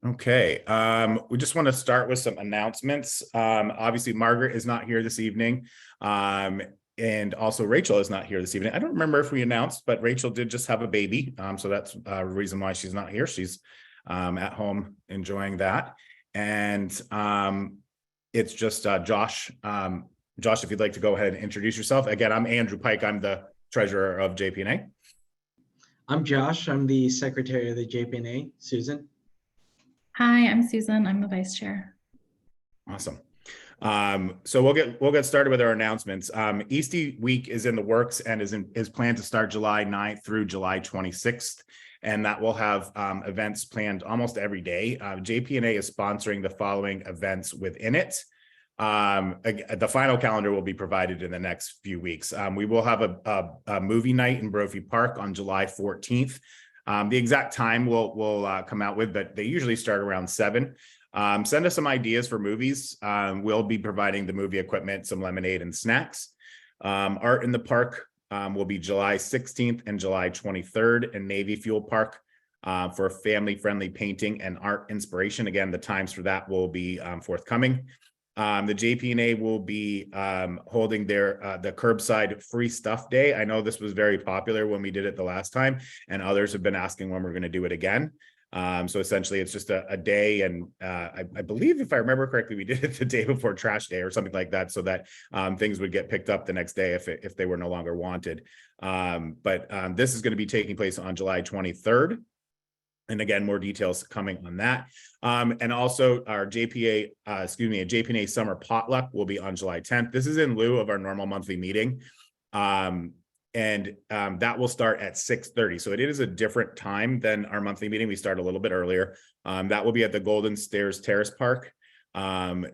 Okay, we just want to start with some announcements. Obviously, Margaret is not here this evening, and also Rachel is not here this evening. I don't remember if we announced, but Rachel did just have a baby, so that's a reason why she's not here. She's at home enjoying that, and it's just Josh. Josh, if you'd like to go ahead and introduce yourself. Again, I'm Andrew Pike. I'm the treasurer of JPNA. I'm Josh. I'm the secretary of the JPNA. Susan. Hi, I'm Susan. I'm the vice chair. Awesome. So we'll get started with our announcements. Eastie Week is in the works and is planned to start July 9th through July 26th. And that will have events planned almost every day. JPNA is sponsoring the following events within it. The final calendar will be provided in the next few weeks. We will have a movie night in Brophy Park on July 14th. The exact time we'll come out with, but they usually start around 7. Send us some ideas for movies. We'll be providing the movie equipment, some lemonade and snacks. Art in the Park will be July 16th and July 23rd in Navy Fuel Park for family-friendly painting and art inspiration. Again, the times for that will be forthcoming. The JPNA will be holding the curbside free stuff day. I know this was very popular when we did it the last time, and others have been asking when we're going to do it again. So essentially, it's just a day, and I believe, if I remember correctly, we did it the day before trash day or something like that, so that things would get picked up the next day if they were no longer wanted. But this is going to be taking place on July 23rd. And again, more details coming on that. And also our JPNA summer potluck will be on July 10th. This is in lieu of our normal monthly meeting. And that will start at 6:30. So it is a different time than our monthly meeting. We start a little bit earlier. That will be at the Golden Stairs Terrace Park.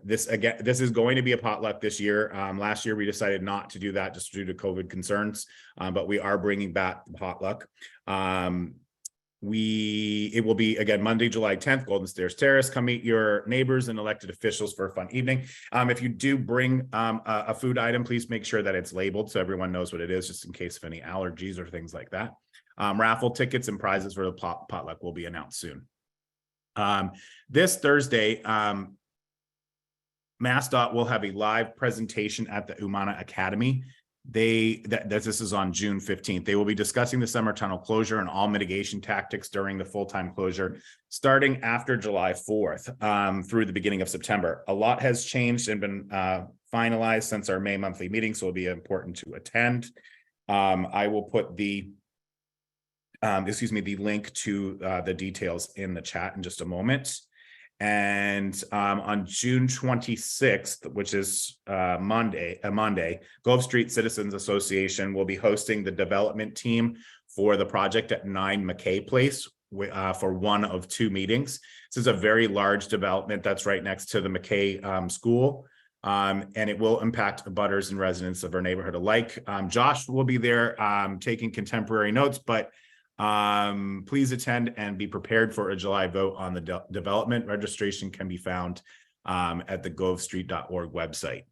This is going to be a potluck this year. Last year, we decided not to do that just due to COVID concerns, but we are bringing back the potluck. It will be, again, Monday, July 10th, Golden Stairs Terrace. Come meet your neighbors and elected officials for a fun evening. If you do bring a food item, please make sure that it's labeled so everyone knows what it is, just in case of any allergies or things like that. Raffle tickets and prizes for the potluck will be announced soon. This Thursday, MassDOT will have a live presentation at the Umana Academy. This is on June 15th. They will be discussing the summer tunnel closure and all mitigation tactics during the full-time closure, starting after July 4th through the beginning of September. A lot has changed and been finalized since our May monthly meeting, so it'll be important to attend. I will put the link to the details in the chat in just a moment. And on June 26th, which is Monday, Gulf Street Citizens Association will be hosting the development team for the project at 9 McKay Place for one of 2 meetings. This is a very large development that's right next to the McKay School, and it will impact abutters and residents of our neighborhood alike. Josh will be there taking contemporary notes, but please attend and be prepared for a July vote on the development. Registration can be found at the govstreet.org website.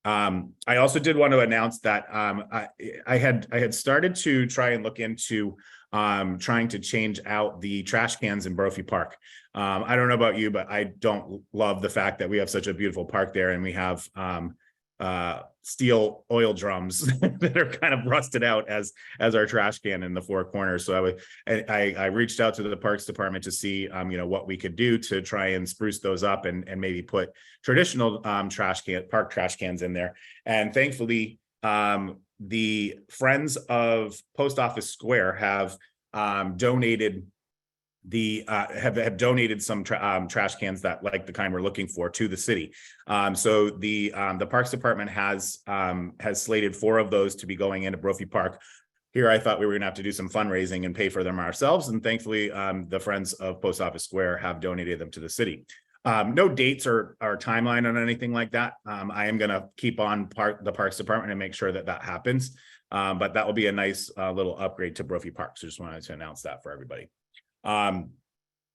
I also did want to announce that I had started to try and look into trying to change out the trash cans in Brophy Park. I don't know about you, but I don't love the fact that we have such a beautiful park there, and we have steel oil drums that are kind of rusted out as our trash can in the 4 corners. So I reached out to the Parks Department to see what we could do to try and spruce those up and maybe put traditional park trash cans in there. And thankfully, the Friends of Post Office Square have donated have donated some trash cans that, like the kind we're looking for, to the city. So the Parks Department has slated 4 of those to be going into Brophy Park. Here, I thought we were going to have to do some fundraising and pay for them ourselves, and thankfully, the Friends of Post Office Square have donated them to the city. No dates or timeline on anything like that. I am going to keep on the Parks Department and make sure that happens. But that will be a nice little upgrade to Brophy Park. So just wanted to announce that for everybody.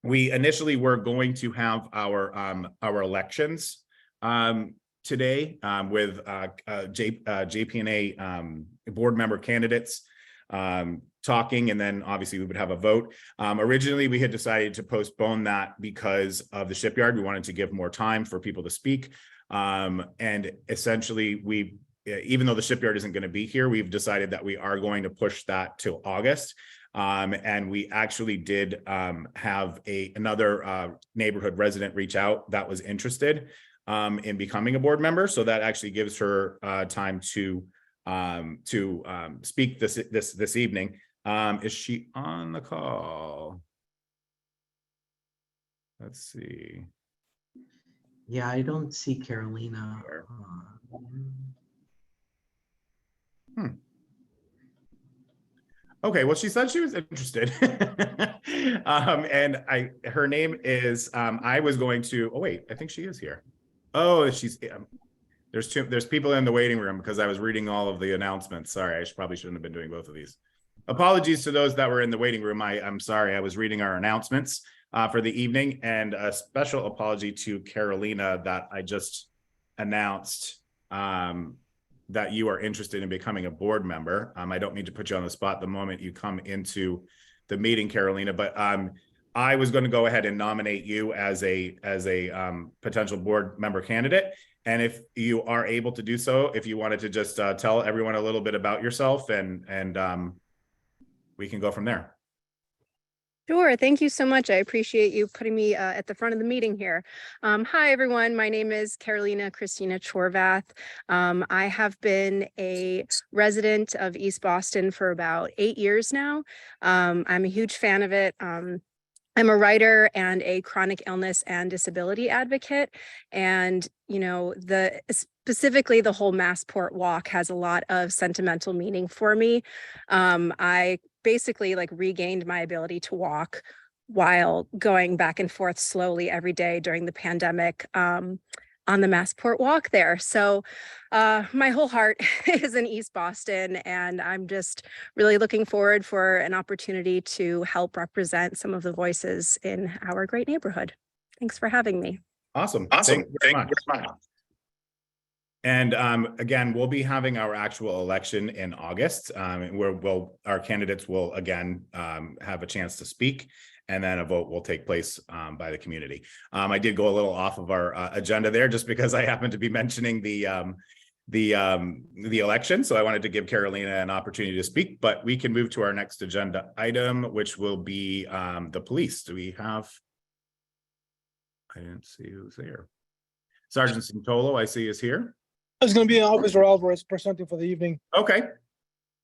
We initially were going to have our elections today with JPNA board member candidates talking, and then obviously we would have a vote. Originally, we had decided to postpone that because of the shipyard. We wanted to give more time for people to speak. And essentially, even though the shipyard isn't going to be here, we've decided that we are going to push that to August. And we actually did have another neighborhood resident reach out that was interested in becoming a board member. So that actually gives her time to speak this evening. Is she on the call? Let's see. Yeah, I don't see Carolina. Okay, well, she said she was interested. And her name is, I was going to, oh wait, I think she is here. Oh, she's, there's people in the waiting room because I was reading all of the announcements. Sorry, probably shouldn't have been doing both of these. Apologies to those that were in the waiting room. I'm sorry, I was reading our announcements for the evening, and a special apology to Carolina that I just announced that you are interested in becoming a board member. I don't mean to put you on the spot the moment you come into the meeting, Carolina, but I was going to go ahead and nominate you as a potential board member candidate. And if you are able to do so, if you wanted to just tell everyone a little bit about yourself, and we can go from there. Sure. Thank you so much. I appreciate you putting me at the front of the meeting here. Hi, everyone. My name is Carolina Christina Chorvath. I have been a resident of East Boston for about 8 years now. I'm a huge fan of it. I'm a writer and a chronic illness and disability advocate. And, you know, specifically the whole Massport walk has a lot of sentimental meaning for me. I basically regained my ability to walk while going back and forth slowly every day during the pandemic on the Massport walk there. So my whole heart is in East Boston, and I'm just really looking forward for an opportunity to help represent some of the voices in our great neighborhood. Thanks for having me. Awesome. Awesome. Thank you very much. And again, we'll be having our actual election in August, where our candidates will again have a chance to speak, and then a vote will take place by the community. I did go a little off of our agenda there just because I happened to be mentioning the election, so I wanted to give Carolina an opportunity to speak. But we can move to our next agenda item, which will be the police. Do we have? I didn't see who's there. Sergeant Santolo, I see, is here. It's going to be Officer Alvarez presenting for the evening. Okay,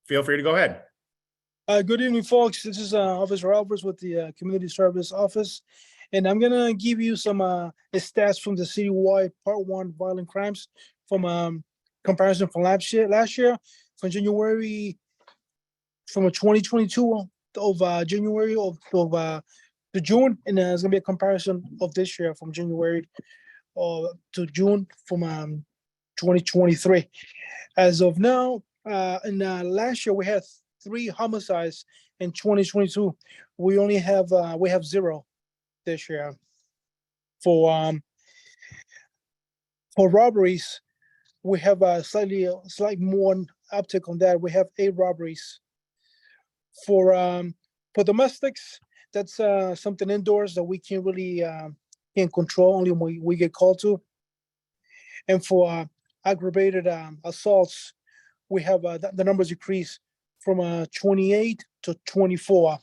feel free to go ahead. Good evening, folks. This is Officer Alvarez with the Community Service Office, and I'm going to give you some stats from the citywide Part 1 violent crimes from comparison from last year, from January, from 2022 of January to June, and it's going to be a comparison of this year from January to June from 2023. As of now, in last year we had 3 homicides. In 2022, we only have 0 this year. For robberies, we have a slightly more uptick on that. We have 8 robberies. For domestics, that's something indoors that we can't really can't control, only when we get called to. And for aggravated assaults, we have the numbers decrease from 28 to 24.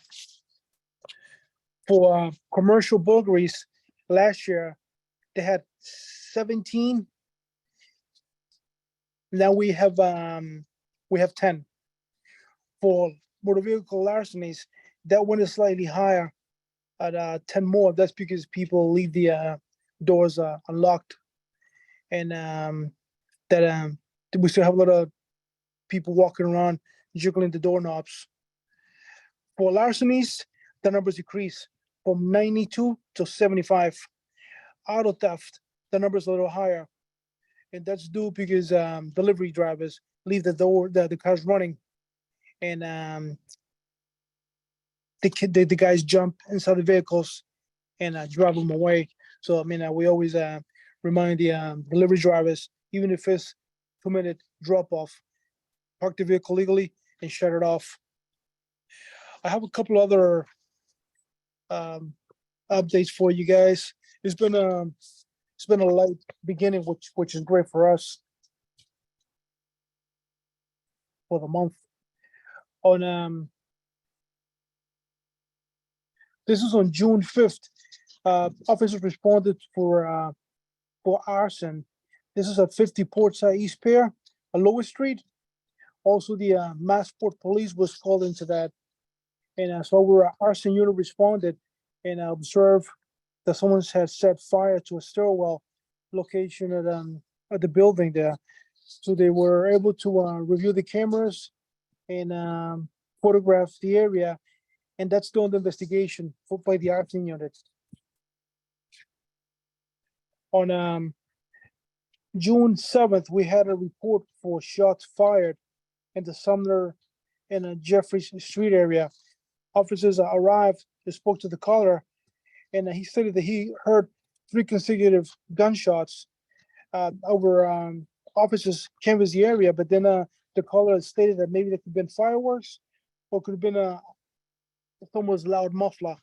For commercial burglaries, last year they had 17. Now we have 10. For motor vehicle larcenies, that one is slightly higher at 10 more. That's because people leave the doors unlocked, and that we still have a lot of people walking around jiggling the doorknobs. For larcenies, the numbers decrease from 92 to 75. Auto theft, the numbers are a little higher, and that's due because delivery drivers leave the cars running, and the guys jump inside the vehicles and drive them away. So I mean, we always remind the delivery drivers, even if it's 2-minute drop off, park the vehicle legally and shut it off. I have a couple other updates for you guys. It's been a light beginning, which is great for us for the month. On this is on June 5th. Officers responded for arson. This is at 50 Portside East Pier, Lower Street. Also, the Massport Police was called into that, and so our arson unit responded and observed that someone had set fire to a stairwell location at the building there. So they were able to review the cameras and photograph the area, and that's still under investigation by the arson unit. On June 7th, we had a report for shots fired in the Sumner and Jeffries Street area. Officers arrived, they spoke to the caller, and he stated that he heard 3 consecutive gunshots. Our officers canvassed the area, but then the caller stated that maybe there could have been fireworks or could have been someone's loud muffler.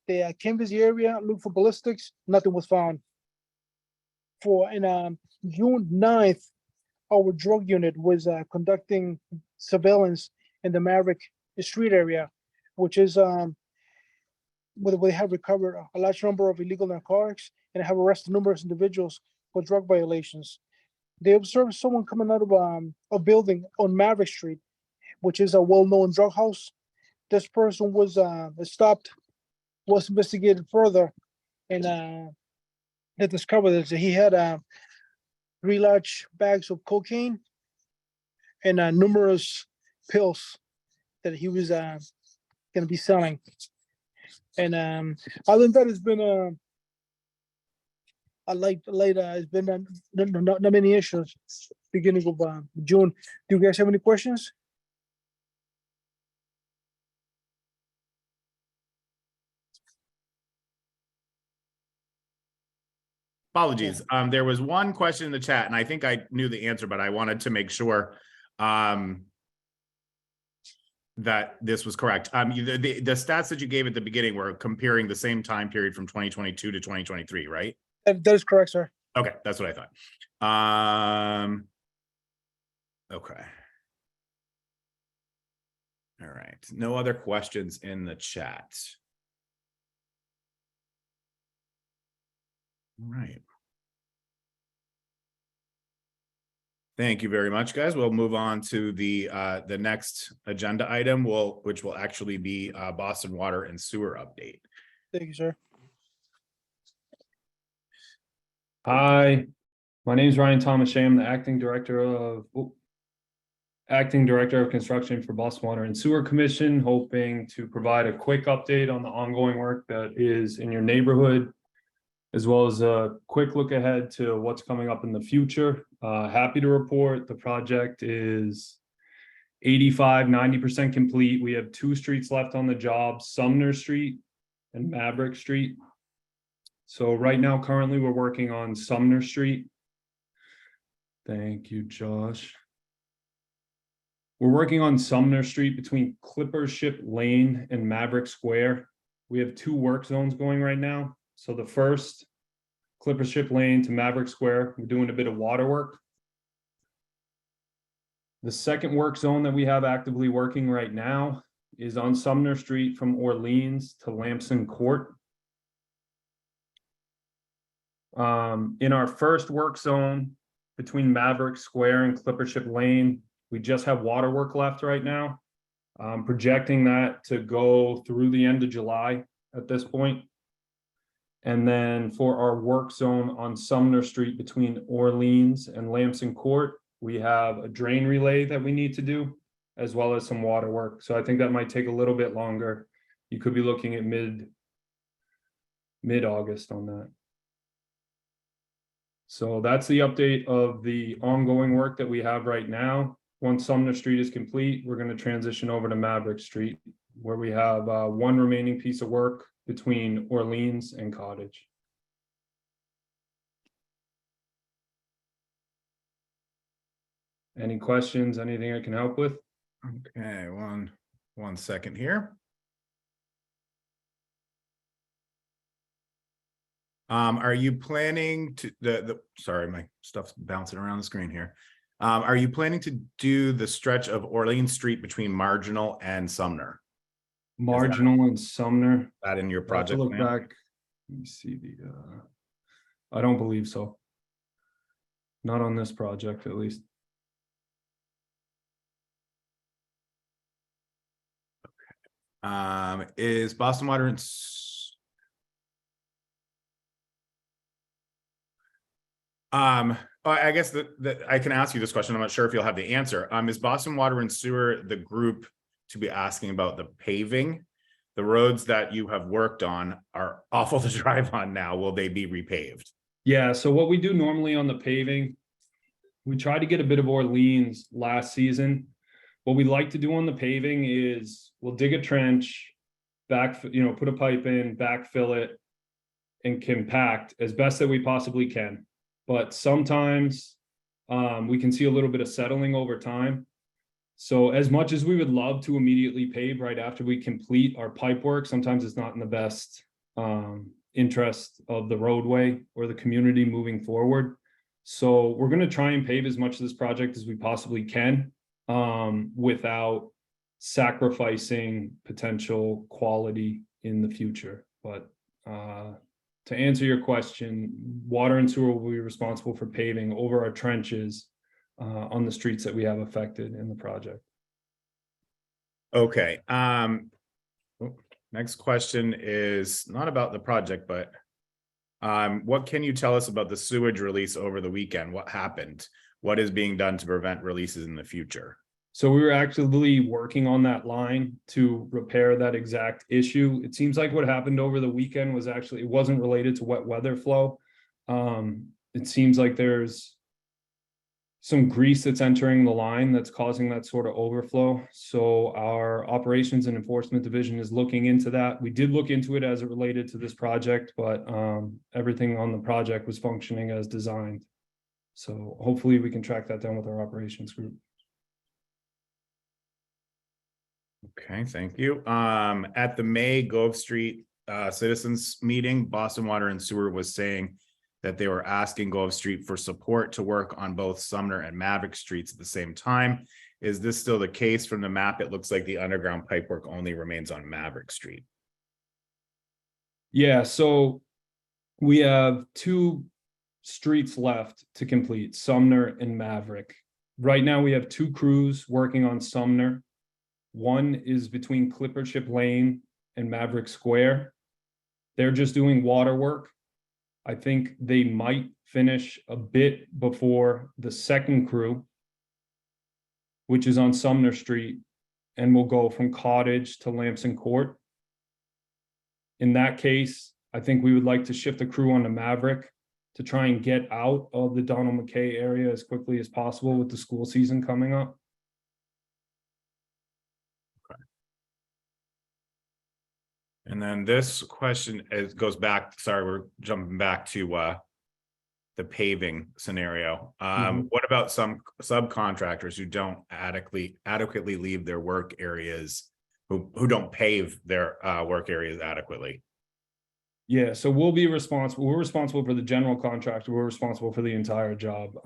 They canvassed the area, looked for ballistics, nothing was found. In June 9th, our drug unit was conducting surveillance in the Maverick Street area, which is where they have recovered a large number of illegal narcotics and have arrested numerous individuals for drug violations. They observed someone coming out of a building on Maverick Street, which is a well-known drug house. This person was stopped, was investigated further, and they discovered that he had 3 large bags of cocaine and numerous pills that he was going to be selling. And other than that, it's been a light. It's been not many issues. Beginning of June. Do you guys have any questions? Apologies. There was one question in the chat, and I think I knew the answer, but I wanted to make sure that this was correct. The stats that you gave at the beginning were comparing the same time period from 2022 to 2023, right? That is correct, sir. Okay, that's what I thought. Okay. All right. No other questions in the chat. All right. Thank you very much, guys. We'll move on to the next agenda item, which will actually be Boston Water and Sewer update. Thank you, sir. Hi, my name is Ryan Thomas Shea. I'm the acting director of construction for Boston Water and Sewer Commission, hoping to provide a quick update on the ongoing work that is in your neighborhood, as well as a quick look ahead to what's coming up in the future. Happy to report the project is 85–90% complete. We have 2 streets left on the job, Sumner Street and Maverick Street. So right now, currently, we're working on Sumner Street. Thank you, Josh. We're working on Sumner Street between Clipper Ship Lane and Maverick Square. We have 2 work zones going right now. So the first, Clipper Ship Lane to Maverick Square, we're doing a bit of water work. The second work zone that we have actively working right now is on Sumner Street from Orleans to Lamson Court. In our first work zone between Maverick Square and Clipper Ship Lane, we just have water work left right now. Projecting that to go through the end of July at this point. And then for our work zone on Sumner Street between Orleans and Lamson Court, we have a drain relay that we need to do, as well as some water work. So I think that might take a little bit longer. You could be looking at mid-August on that. So that's the update of the ongoing work that we have right now. Once Sumner Street is complete, we're going to transition over to Maverick Street, where we have 1 remaining piece of work between Orleans and Cottage. Any questions, anything I can help with? Okay, one second here. Are you planning to sorry, my stuff's bouncing around the screen here. Are you planning to do the stretch of Orleans Street between Marginal and Sumner? Marginal and Sumner. That in your I'll have to project look plan? back. Let me see I don't believe so. Not on this project, at least. Is Boston Water and I guess that I can ask you this question. I'm not sure if you'll have the answer. Is Boston Water and Sewer the group to be asking about the paving? The roads that you have worked on are awful to drive on now. Will they be repaved? Yeah, so what we do normally on the paving, we try to get a bit of Orleans last season. What we like to do on the paving is we'll dig a trench, put a pipe in, backfill it, and compact as best that we possibly can. But sometimes we can see a little bit of settling over time. So as much as we would love to immediately pave right after we complete our pipe work, sometimes it's not in the best interest of the roadway or the community moving forward. So we're going to try and pave as much of this project as we possibly can without sacrificing potential quality in the future. But to answer your question, water and sewer will be responsible for paving over our trenches on the streets that we have affected in the project. Okay. Next question is not about the project, but what can you tell us about the sewage release over the weekend? What happened? What is being done to prevent releases in the future? So we were actively working on that line to repair that exact issue. It seems like what happened over the weekend was actually, it wasn't related to wet weather flow. It seems like there's some grease that's entering the line that's causing that sort of overflow. So our operations and enforcement division is looking into that. We did look into it as it related to this project, but everything on the project was functioning as designed. So hopefully we can track that down with our operations group. Okay, thank you. At the May Gove Street citizens meeting, Boston Water and Sewer was saying that they were asking Gove Street for support to work on both Sumner and Maverick Streets at the same time. Is this still the case? From the map, it looks like the underground pipe work only remains on Maverick Street. Yeah, so we have 2 streets left to complete, Sumner and Maverick. Right now we have 2 crews working on Sumner. One is between Clippership Lane and Maverick Square. They're just doing water work. I think they might finish a bit before the second crew, which is on Sumner Street, and will go from Cottage to Lamson Court. In that case, I think we would like to shift the crew onto Maverick to try and get out of the Donald McKay area as quickly as possible with the school season coming up. And then this question goes back, sorry, we're jumping back to the paving scenario. What about some subcontractors who don't adequately leave their work areas, who don't pave their work areas adequately? Yeah, so we'll be responsible. We're responsible for the general contractor. We're responsible for the entire job.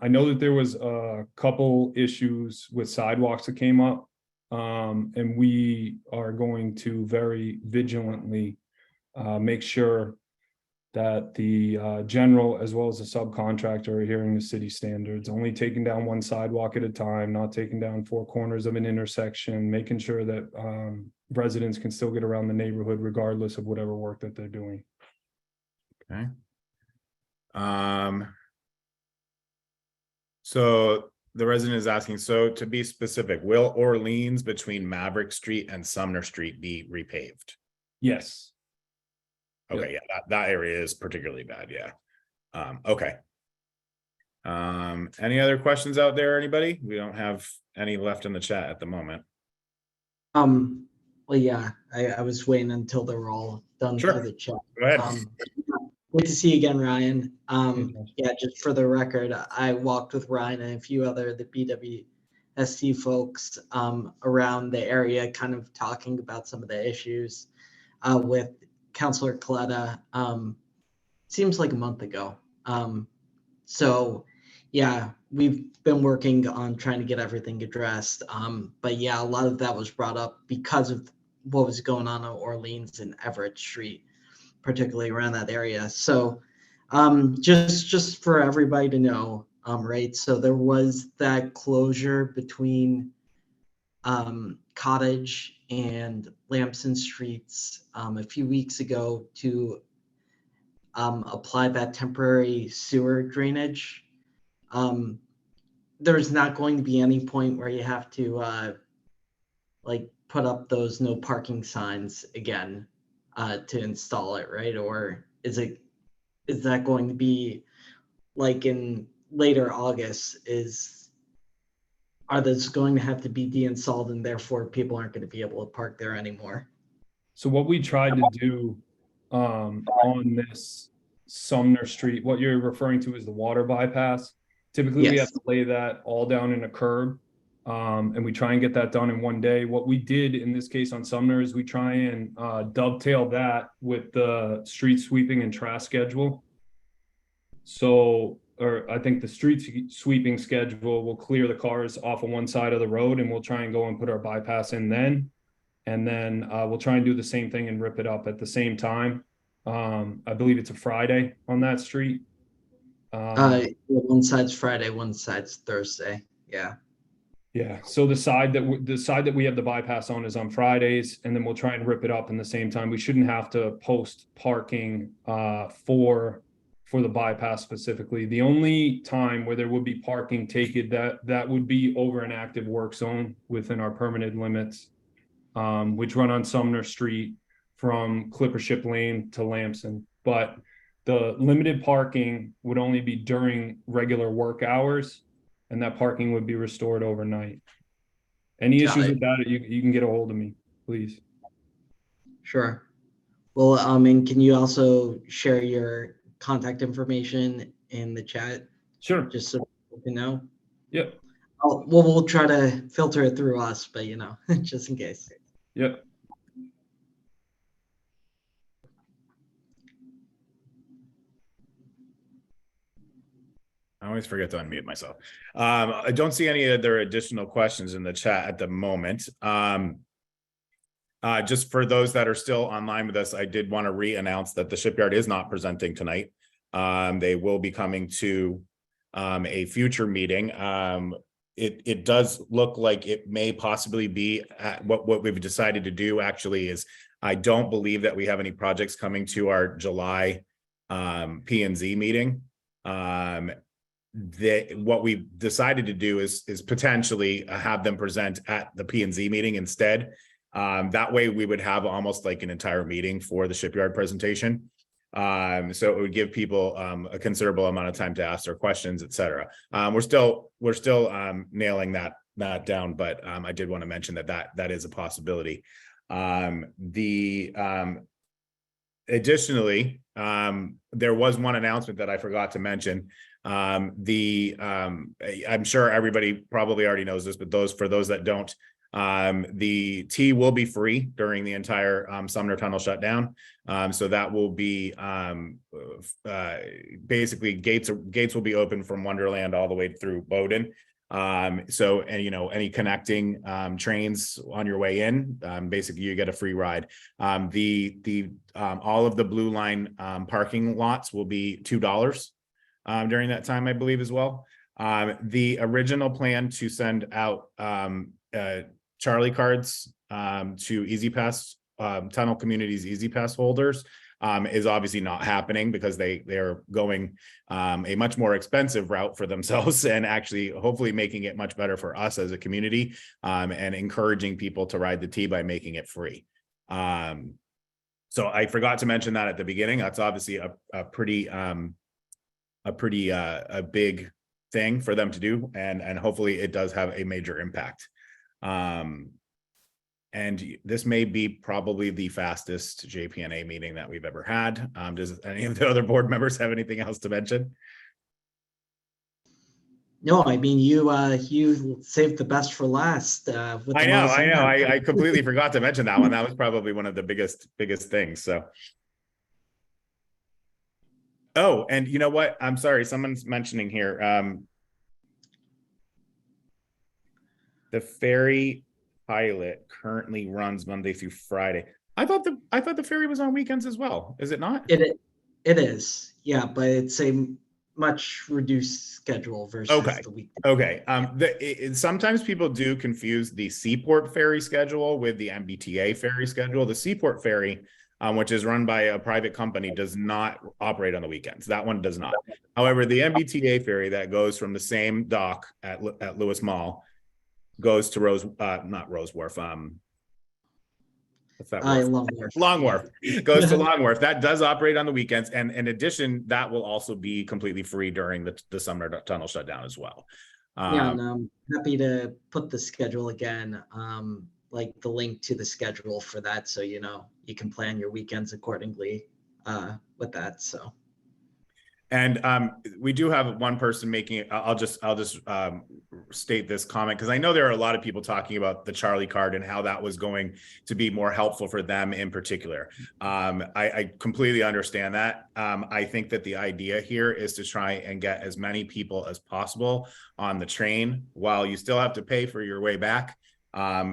I know that there was a couple issues with sidewalks that came up. And we are going to very vigilantly make sure that the general as well as the subcontractor are adhering to city standards, only taking down one sidewalk at a time, not taking down 4 corners of an intersection, making sure that residents can still get around the neighborhood regardless of whatever work that they're doing. Okay. So the resident is asking, so to be specific, will Orleans between Maverick Street and Sumner Street be repaved? Yes. Okay, yeah, that area is particularly bad, yeah. Okay. Any other questions out there, anybody? We don't have any left in the chat at the moment. Well, yeah, I was waiting until they were all done Sure. for the chat. Go ahead. Good to see you again, Ryan. Yeah, just for the record, I walked with Ryan and a few other the BWSC folks around the area, kind of talking about some of the issues with Councilor Coletta. seems like a month ago. So yeah, we've been working on trying to get everything addressed. But yeah, a lot of that was brought up because of what was going on Orleans and Everett Street, particularly around that area. So just for everybody to know, right? So there was that closure between Cottage and Lamson Streets a few weeks ago to apply that temporary sewer drainage. There's not going to be any point where you have to like put up those no parking signs again to install it, right? Or is that going to be like in later August? Are those going to have to be deinstalled and therefore people aren't going to be able to park there anymore? So what we tried to do on this Sumner Street, what you're referring to is the water bypass. Typically, we have Yes. to lay that all down in a curb, and we try and get that done in one day. What we did in this case on Sumner is we try and dovetail that with the street sweeping and trash schedule. So, or I think the street sweeping schedule will clear the cars off of one side of the road, and we'll try and go and put our bypass in then. And then we'll try and do the same thing and rip it up at the same time. I believe it's a Friday on that street. One side's Friday, one side's Thursday. Yeah. Yeah. So the side that we have the bypass on is on Fridays, and then we'll try and rip it up in the same time. We shouldn't have to post parking for the bypass specifically. The only time where there would be parking taken that would be over an active work zone within our permitted limits, which run on Sumner Street from Clippership Lane to Lamson. But the limited parking would only be during regular work hours, and that parking would be restored overnight. Any issues with that, you can get a hold of me, please. Sure. Well, and can you also share your contact information in the chat? Sure. Just so people can know. Yep. We'll try to filter it through us, but just in case. Yep. I always forget to unmute myself. I don't see any other additional questions in the chat at the moment. Just for those that are still online with us, I did want to re-announce that the shipyard is not presenting tonight. They will be coming to a future meeting. It does look like it may possibly be what we've decided to do actually is I don't believe that we have any projects coming to our July P&Z meeting. What we decided to do is potentially have them present at the P&Z meeting instead. That way we would have almost like an entire meeting for the shipyard presentation. So it would give people a considerable amount of time to ask their questions, et cetera. We're still nailing that down, but I did want to mention that is a possibility. Additionally, there was one announcement that I forgot to mention. I'm sure everybody probably already knows this, but for those that don't, the tea will be free during the entire Sumner Tunnel shutdown. So that will be basically gates will be open from Wonderland all the way through Bowdoin. So any connecting trains on your way in, basically you get a free ride. All of the Blue Line parking lots will be $2 during that time, I believe, as well. The original plan to send out Charlie cards to Easy Pass Tunnel Communities Easy Pass holders is obviously not happening because they're going a much more expensive route for themselves and actually hopefully making it much better for us as a community and encouraging people to ride the T by making it free. So I forgot to mention that at the beginning. That's obviously a pretty big thing for them to do, and hopefully it does have a major impact. And this may be probably the fastest JPNA meeting that we've ever had. Does any of the other board members have anything else to mention? No, I mean, you saved the best for last. I know. I completely forgot to mention that one. That was probably one of the biggest things. So Oh, and you know what? I'm sorry, someone's mentioning here. The ferry pilot currently runs Monday through Friday. I thought the ferry was on weekends as well. Is it not? It is, yeah, but it's a much reduced schedule versus Okay. the week. Okay. Sometimes people do confuse the Seaport ferry schedule with the MBTA ferry schedule. The Seaport ferry, which is run by a private company, does not operate on the weekends. That one does not. However, the MBTA ferry that goes from the same dock at Lewis Mall goes to not Rose Wharf. What's that wharf? Long Wharf. Long Wharf. Goes to Long Wharf. That does operate on the weekends, and in addition, that will also be completely free during the summer tunnel shutdown as well. Yeah, and I'm happy to put the schedule again, like the link to the schedule for that, so you know you can plan your weekends accordingly with that. So. And we do have one person making it. I'll just state this comment, because I know there are a lot of people talking about the Charlie card and how that was going to be more helpful for them in particular. I completely understand that. I think that the idea here is to try and get as many people as possible on the train while you still have to pay for your way back.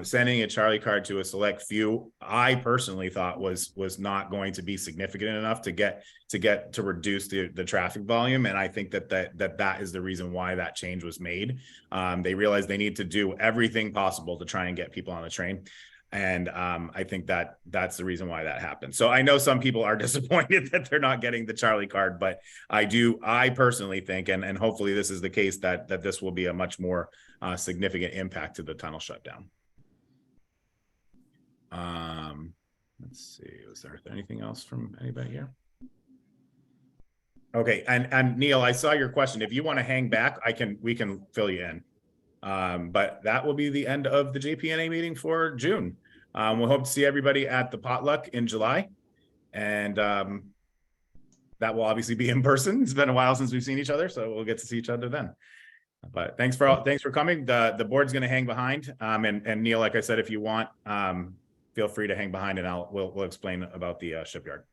Sending a Charlie card to a select few, I personally thought was not going to be significant enough to reduce the traffic volume. And I think that is the reason why that change was made. They realized they need to do everything possible to try and get people on the train. And I think that's the reason why that happened. So I know some people are disappointed that they're not getting the Charlie card, but I personally think, and hopefully this is the case, that this will be a much more significant impact to the tunnel shutdown. Let's see, was there anything else from anybody here? Okay, and Neil, I saw your question. If you want to hang back, we can fill you in. But that will be the end of the JPNA meeting for June. We'll hope to see everybody at the potluck in July, and that will obviously be in person. It's been a while since we've seen each other, so we'll get to see each other then. But thanks for coming. The board's going to hang behind, and Neil, like I said, if you want, feel free to hang behind, and we'll explain about the shipyard.